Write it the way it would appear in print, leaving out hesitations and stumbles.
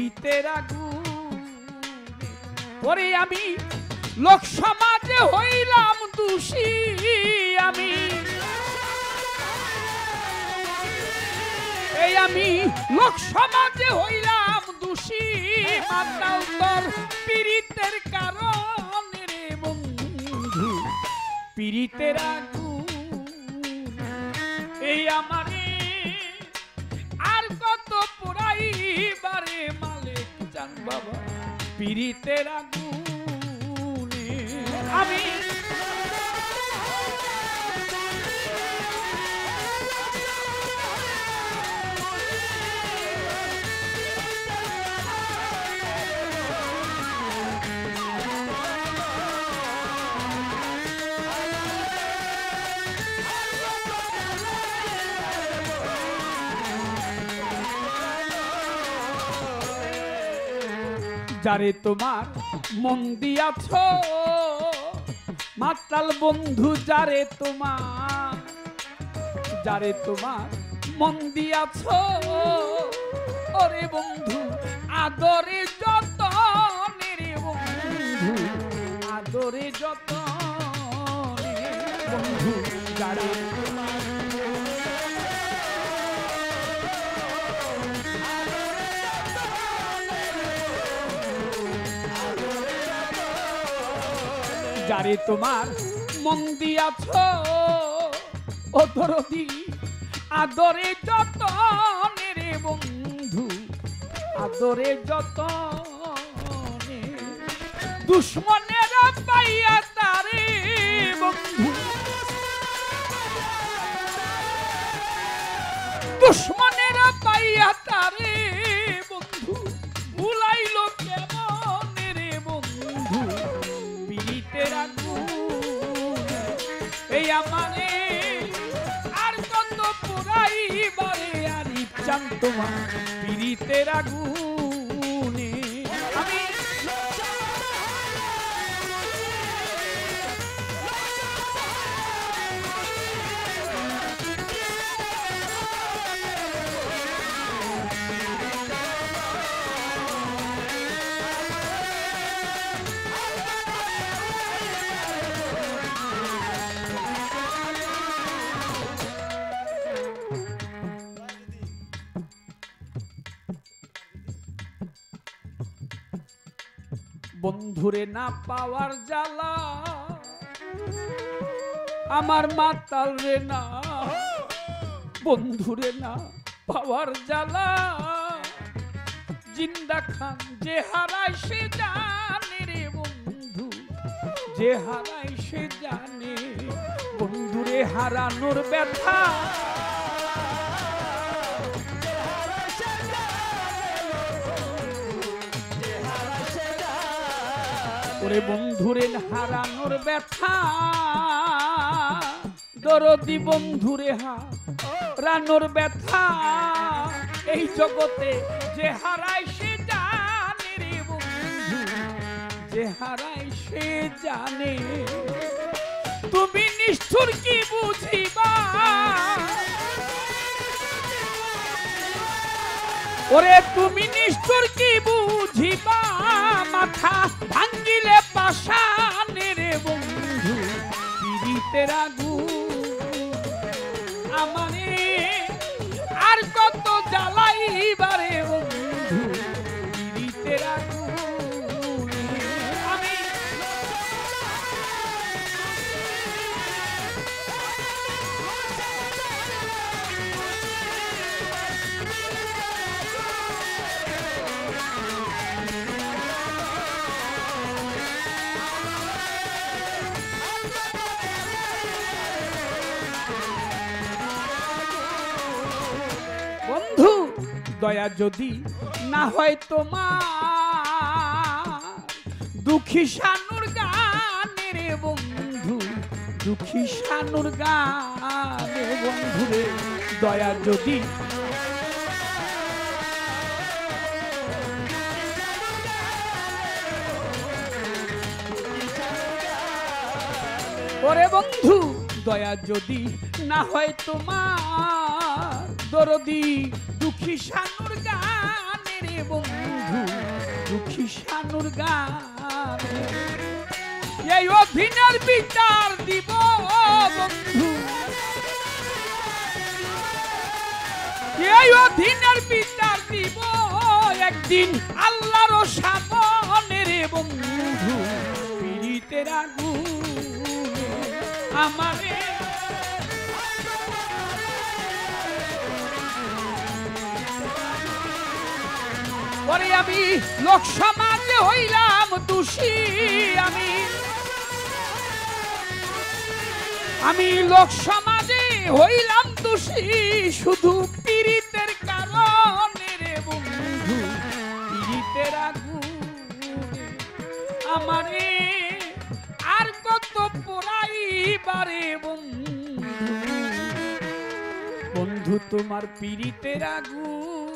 পীড়িতের আগুনে। ওরে আমি লোক সমাজে হইলাম দোষী, আমি আমি লোক সমাজে হইলাম দোষী, মাতাল তোর পীড়িতের কারণে রে বন্ধু, পীড়িতের আগুন এই আমারে আর কত পোড়াইবারে মালিক জান বাবা, পীড়িতের আগুনে আমি যারে তোমার মন দিয়াছ মাতাল বন্ধু, যারে তোমার মন দিয়াছ ওরে বন্ধু, আদরে যতনে রে বন্ধু, আদরে যতনে বন্ধু, যারে যারে তোমার মন দিয়াছ ও দরদি, আদরে যতনে রে বন্ধু, আদরে যতনে, দুশ্মনেরা পাইয়া তারে বন্ধু, দুশ্মনেরা পাইয়া তারে বন্ধু, ভুলাইল কেমন রে বন্ধু, পীড়িতের আগুন এই আমারে আর কত পোড়াইবারে, আর ইচ্ছান তোমার পীড়িতের আগুনে আমি বন্ধুরে না পাওয়ার জ্বালা, আমার মাতাল রে না, বন্ধুরে না পাওয়ার জ্বালা, জিন্দা খান যে হারায় সে জানে রে বন্ধু, যে হারায় সে জানে, বন্ধুরে হারানোর ব্যথা, ওরে বন্ধুরে হারানোর ব্যথা, দরদি বন্ধুরে হারানোর ব্যথা, এই জগতে যে হারায় সে জানে রে বন্ধু, যে হারায় সে জানে, তুমি নিষ্ঠুর কি বুঝিবা, ওরে তুমি নিষ্ঠুর কি বুঝিবা, মাথা ভাঙ্গিলে পাশানে রে বন্ধু, পীড়িতের আগুন আমারে আর কত জ্বালাইবারে বন্ধু, পীড়িতের আগুন আমি বন্ধু দয়া যদি না হয় তোমার, দুঃখী শানুর গানে রে বন্ধু, দুঃখী শানুর গানে বন্ধু রে, দয়া যদি ওরে বন্ধু দয়া যদি না হয় তোমার, দরদি দুঃখী শানুর গানে রে বন্ধু দুঃখী শানুর গানে এই অধীনের বিচার দিব বন্ধু এই অধীনের বিচার দিব একদিন আল্লাহর সামনে রে বন্ধু পীড়িতের আগুনে আমারে ওরে আমি লোক সমাজে হইলাম দোষী আমি লোক সমাজে হইলাম দোষী শুধু পীড়িতের কারণে রে বন্ধু পীড়িতের আগুনে আমারে আর কত পোড়াইবারে বন্ধু বন্ধু তোমার পীড়িতের আগুন